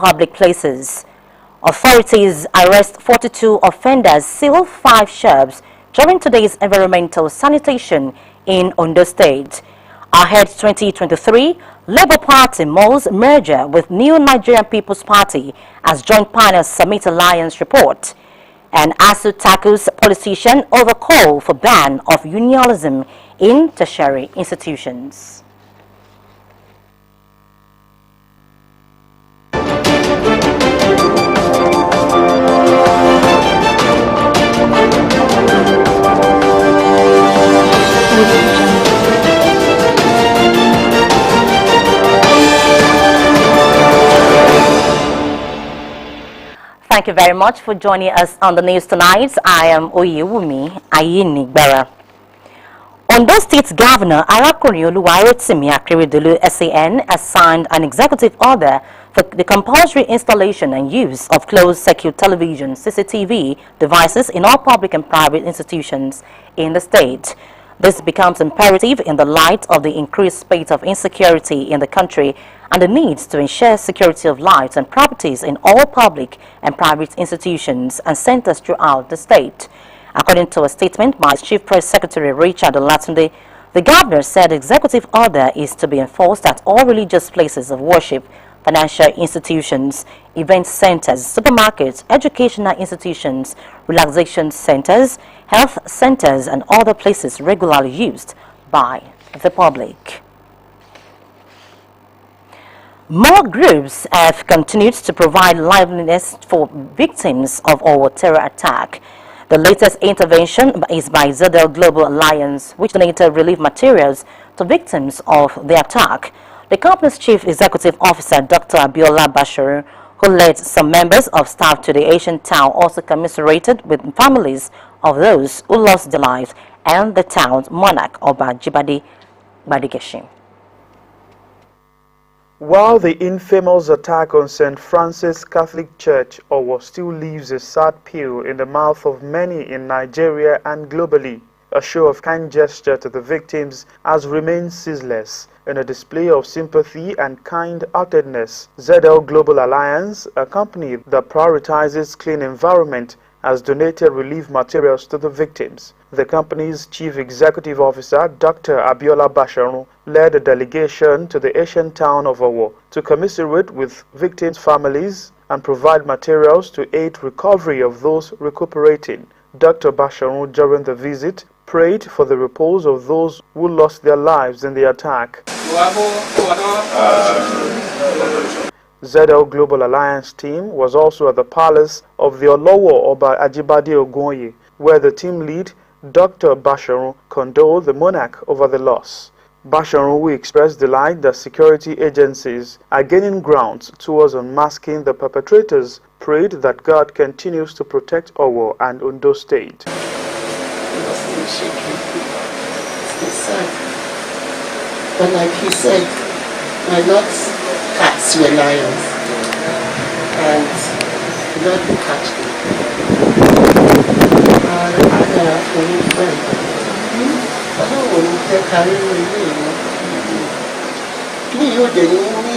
public places. Authorities arrest 42 offenders, seal 5 shops during today's environmental sanitation in Ondo State. Ahead 2023, Labour Party mulls merger with New Nigerian People's Party as joint partners submit alliance report. And ASU tackles politician over call for ban of unionism in tertiary institutions. Thank you very much for joining us on the news tonight. I am Oyewumi Ayinigbara. Ondo State Governor Arakuni Oluwarotimi Akeredolu SAN has signed an executive order for the compulsory installation and use of closed-circuit television (CCTV) devices in all public and private institutions in the state. This becomes imperative in the light of the increased spate of insecurity in the country and the need to ensure security of lives and properties in all public and private institutions and centers throughout the state. According to a statement by Chief Press Secretary Richard Olatunde, the governor said the executive order is to be enforced at all religious places of worship, financial institutions, event centers, supermarkets, educational institutions, relaxation centers, health centers, and other places regularly used by the public. More groups have continued to provide liveliness for victims of our terror attack. The latest intervention is by Zedel Global Alliance, which donated relief materials to victims of the attack. The company's Chief Executive Officer, Dr. Abiola Basharu, who led some members of staff to the Asian town, also commiserated with families of those who lost their lives and the town's monarch, Oba Jibade Badigeshi. While the infamous attack on St. Francis Catholic Church still leaves a sad pill in the mouth of many in Nigeria and globally, a show of kind gesture to the victims has remained ceaseless. In a display of sympathy and kind-heartedness, ZL Global Alliance, a company that prioritizes clean environment, has donated relief materials to the victims. The company's Chief Executive Officer, Dr. Abiola Basharu, led a delegation to the Asian town of Owo to commiserate with victims' families and provide materials to aid recovery of those recuperating. Dr. Basharu, during the visit, prayed for the repose of those who lost their lives in the attack. ZL Global Alliance team was also at the palace of the Olowo Oba Ajibade Ogunye, where the team lead, Dr. Basharu, condoled the monarch over the loss. Basharu, who expressed delight that security agencies are gaining ground towards unmasking the perpetrators, prayed that God continues to protect Owo and Ondo State. But like he said, my Lord's cats were lions, and the Lord will catch them.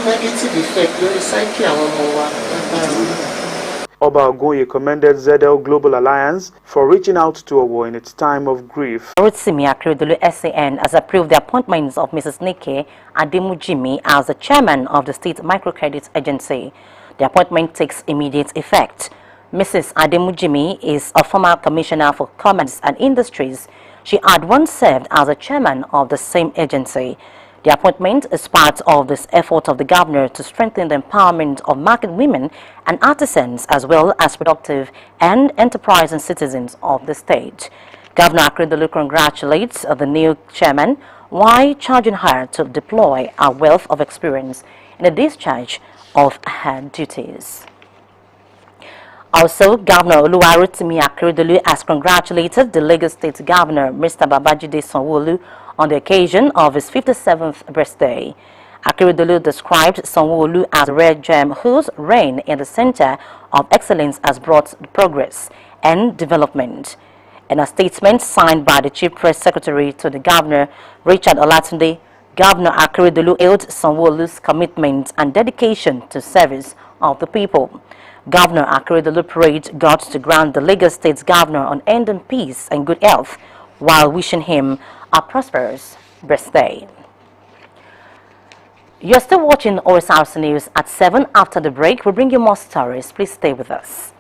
Negative effect lórí psyche àwọn ọmọ wa lágbára. Oba Ogunye commended ZL Global Alliance for reaching out to Owo in its time of grief. Rotimi Akeredolu SAN has approved the appointments of Mrs. Nike Ademujimi as the chairman of the State Microcredit Agency. The appointment takes immediate effect. Mrs. Ademujimi is a former commissioner for commerce and industries. She had once served as a chairman of the same agency. The appointment is part of this effort of the governor to strengthen the empowerment of market women and artisans as well as productive and enterprising citizens of the state. Governor Akeredolu congratulates the new chairman while charging her to deploy a wealth of experience in the discharge of her duties. Also, Governor Oluwarotimi Akeredolu has congratulated the Lagos State Governor, Mr. Babajide Sanwo-Olu, on the occasion of his 57th birthday. Akeredolu described Sanwo-Olu as a rare gem whose reign in the center of excellence has brought progress and development. In a statement signed by the Chief Press Secretary to the Governor, Richard Olatunde, Governor Akeredolu hailed Sanwo-Olu's commitment and dedication to service of the people. Governor Akeredolu prayed God to grant the Lagos State Governor unending peace and good health while wishing him a prosperous birthday. You're still watching Osrc News at 7. After the break, we'll bring you more stories. Please stay with us.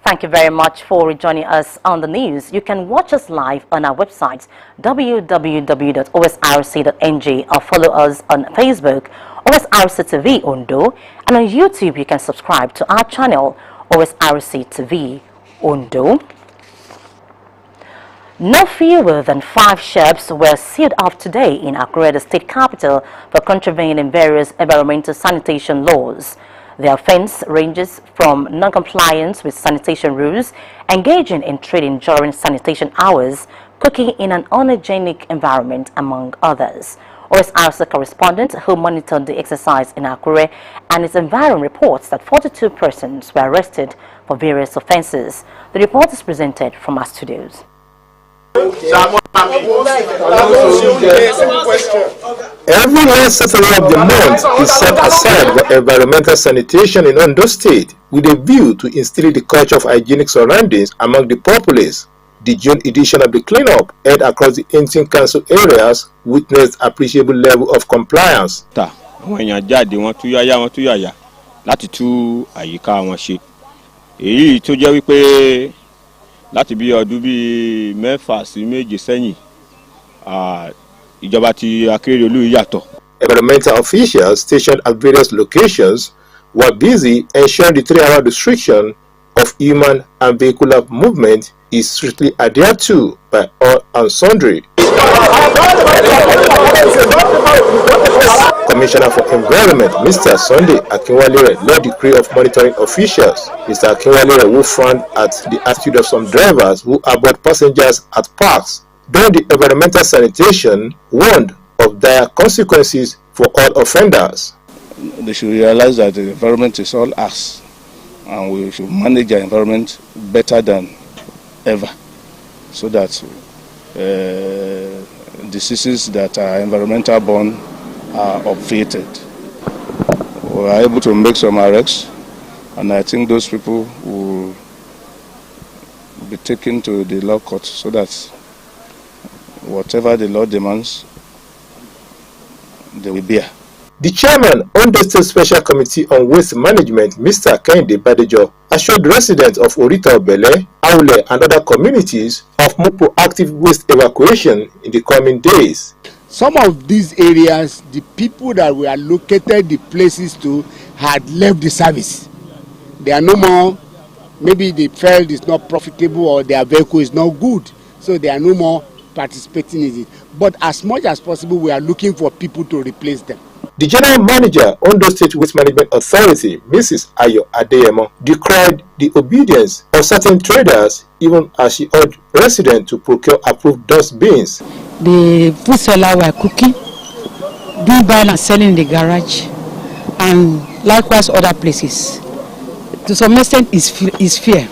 Thank you very much for joining us on the news. You can watch us live on our website www.osrc.ng or follow us on Facebook Osrc TV Ondo, and on YouTube you can subscribe to our channel Osrc TV Ondo. No fewer than 5 ships were sealed off today in Akure, the state capital, for contravening various environmental sanitation laws. The offense ranges from non-compliance with sanitation rules, engaging in trading during sanitation hours, cooking in an unhygienic environment, among others. Osrc correspondent who monitored the exercise in Akure and its environment reports that 42 persons were arrested for various offenses. The report is presented from our studios. Every last Saturday of the month is set aside for environmental sanitation in Ondo State with a view to instilling the culture of hygienic surroundings among the populace. The June edition of the cleanup held across the 18 council areas witnessed appreciable level of compliance. Láti bí ọdún bí mẹ́fà sí méje sẹ́yìn ìjọba ti Akeredolu yàtọ̀. Environmental officials stationed at various locations were busy ensuring the 3-hour restriction of human and vehicular movement is strictly adhered to by all and sundry. Commissioner for Environment, Mr. Sunday Akinwalere, led the crew of monitoring officials. Mr. Akinwalere, who frowned at the attitude of some drivers who abort passengers at parks during the environmental sanitation, warned of dire consequences for all offenders. They should realize that the environment is all us, and we should manage our environment better than ever, so that diseases that are environmental borne are obviated. We are able to make some arrests, and I think those people will be taken to the law court so that whatever the law demands, they will bear. The chairman of the State Special Committee on Waste Management, Mr. Kehinde Badejo, assured residents of Orita Obele, Aule, and other communities of more proactive waste evacuation in the coming days. Some of these areas, the people that were allocated the places to had left the service. They are no more, maybe they felt it's not profitable or their vehicle is not good, so they are no more participating in it. But as much as possible, we are looking for people to replace them. The General Manager, Ondo State Waste Management Authority, Mrs. Ayo Adeyemo, decried the obedience of certain traders, even as she urged residents to procure approved dustbins. The food seller were cooking, doing buying and selling in the garage, and likewise other places. To some extent, is fear.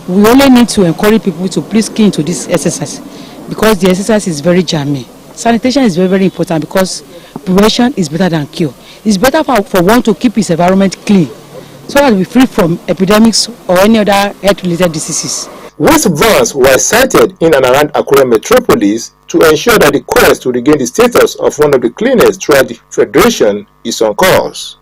We only need to encourage people to please key into this exercise, because the exercise is very jammy. Sanitation is very, very important, because prevention is better than cure. It's better for one to keep his environment clean, so that we're free from epidemics or any other health-related diseases. Waste vans were sighted in and around Akure metropolis to ensure that the quest to regain the status of one of the cleanest throughout the Federation is on course.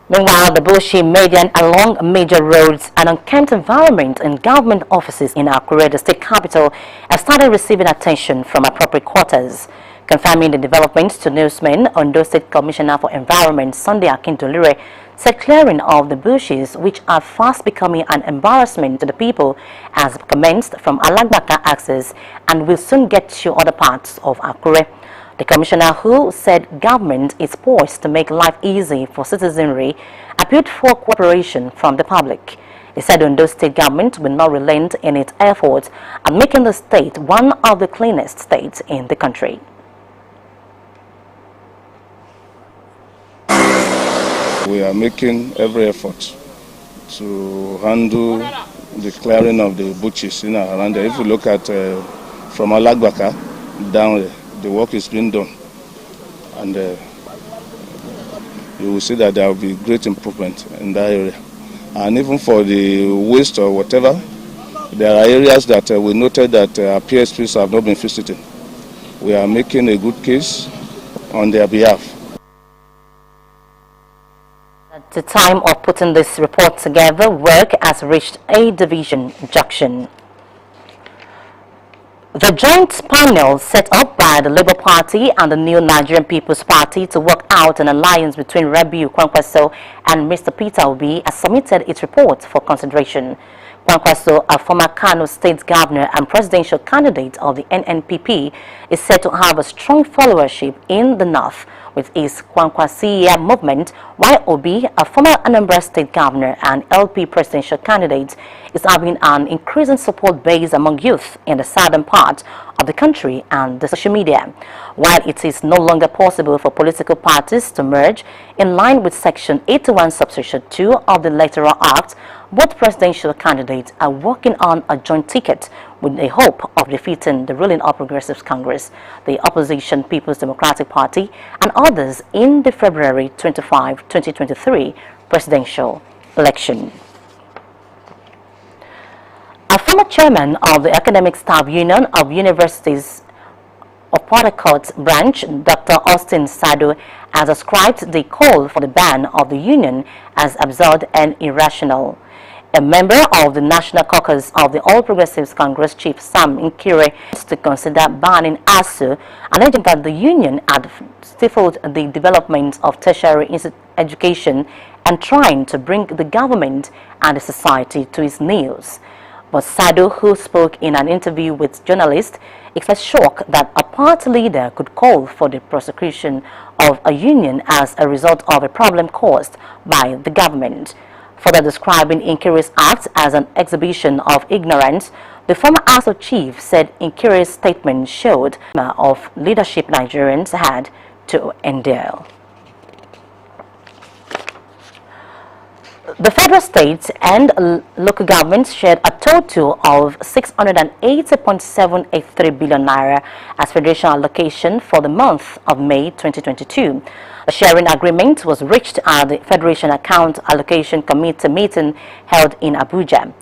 Meanwhile, the bushy, median, along major roads and unkempt environment in government offices in Akure, the state capital, have started receiving attention from appropriate quarters. Confirming the developments to newsmen, Ondo State Commissioner for Environment, Sunday Akindolire, said clearing of the bushes, which are fast becoming an embarrassment to the people, has commenced from Alagbaka access and will soon get to other parts of Akure. The commissioner, who said government is poised to make life easy for citizenry, appealed for cooperation from the public. He said Ondo State government will not relent in its efforts at making the state one of the cleanest states in the country. We are making every effort to handle the clearing of the butches in and around there. If you look at from Alagbaka down there, the work is being done, and you will see that there will be great improvement in that area. And even for the waste or whatever, there are areas that we noted that our PSPs have not been visiting. We are making a good case on their behalf. At the time of putting this report together, work has reached a division junction. The joint panel set up by the Labour Party and the New Nigerian People's Party to work out an alliance between Rabiu Kwankwaso and Mr. Peter Obi has submitted its report for consideration. Kwankwaso, a former Kano State Governor and presidential candidate of the NNPP, is said to have a strong followership in the north with his Kwankwasiya movement, while Obi, a former Anambra State Governor and LP presidential candidate, is having an increasing support base among youth in the southern part of the country and the social media. While it is no longer possible for political parties to merge in line with Section 81 Subsection 2 of the Electoral Act, both presidential candidates are working on a joint ticket with the hope of defeating the ruling All Progressives Congress, the opposition People's Democratic Party, and others in the February 25, 2023 presidential election. A former chairman of the Academic Staff Union of Universities of Port Harcourt branch, Dr. Austin Sado, has ascribed the call for the ban of the union as absurd and irrational. A member of the National Caucus of the All Progressives Congress, Chief Sam Nkire, to consider banning ASU, alleging that the union had stifled the development of tertiary education and trying to bring the government and the society to its knees. But Sado, who spoke in an interview with journalists, expressed shock that a party leader could call for the prosecution of a union as a result of a problem caused by the government. Further describing Nkire's act as an exhibition of ignorance, the former ASU chief said Nkire's statement showed of leadership Nigerians had to endure. The federal, state, and local governments shared a total of 680.783 billion naira as federation allocation for the month of May 2022. The sharing agreement was reached at the Federation Account Allocation Committee meeting held in Abuja.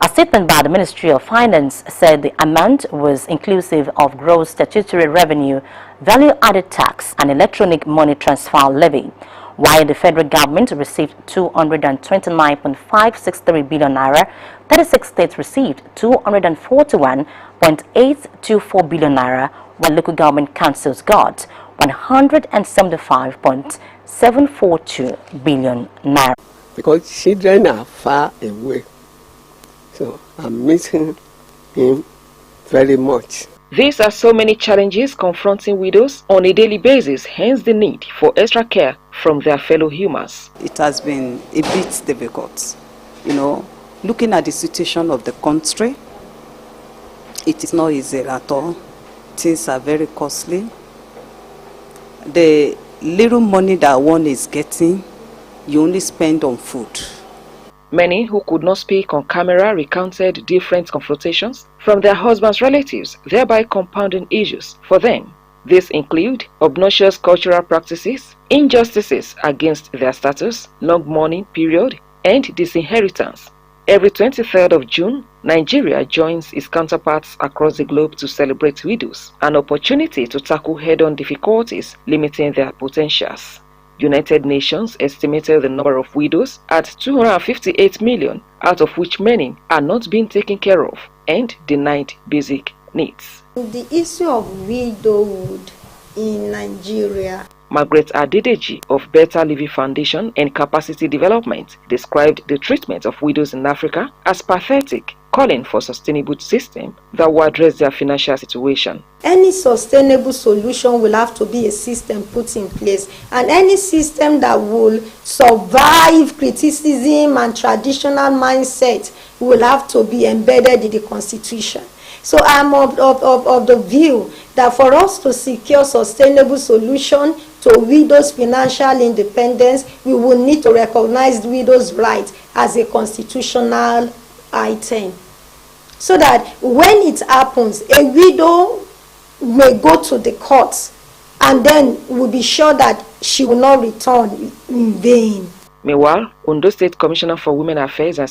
A statement by the Ministry of Finance said the amount was inclusive of gross statutory revenue, value-added tax, and electronic money transfer levy. While the federal government received 229.563 billion naira, 36 states received 241.824 billion naira, while local government councils got 175.742 billion naira. Because children are far away, so I'm missing him very much. These are so many challenges confronting widows on a daily basis, hence the need for extra care from their fellow humans. It has been a bit difficult, looking at the situation of the country. It is not easy at all. Things are very costly. The little money that one is getting, you only spend on food. Many who could not speak on camera recounted different confrontations from their husbands' relatives, thereby compounding issues for them. These include obnoxious cultural practices, injustices against their status, long mourning period, and disinheritance. Every 23rd of June, Nigeria joins its counterparts across the globe to celebrate widows, an opportunity to tackle head-on difficulties limiting their potentials. United Nations estimated the number of widows at 258 million, out of which many are not being taken care of and denied basic needs. The issue of widowhood in Nigeria. Margaret Adedeji of Better Living Foundation and Capacity Development described the treatment of widows in Africa as pathetic, calling for a sustainable system that will address their financial situation. Any sustainable solution will have to be a system put in place, and any system that will survive criticism and traditional mindset will have to be embedded in the Constitution. So I'm of the view that for us to secure sustainable solution to widows' financial independence, we will need to recognize widows' rights as a constitutional item. So that when it happens, a widow may go to the courts and then we'll be sure that she will not return in vain. Meanwhile, Ondo State Commissioner for Women Affairs and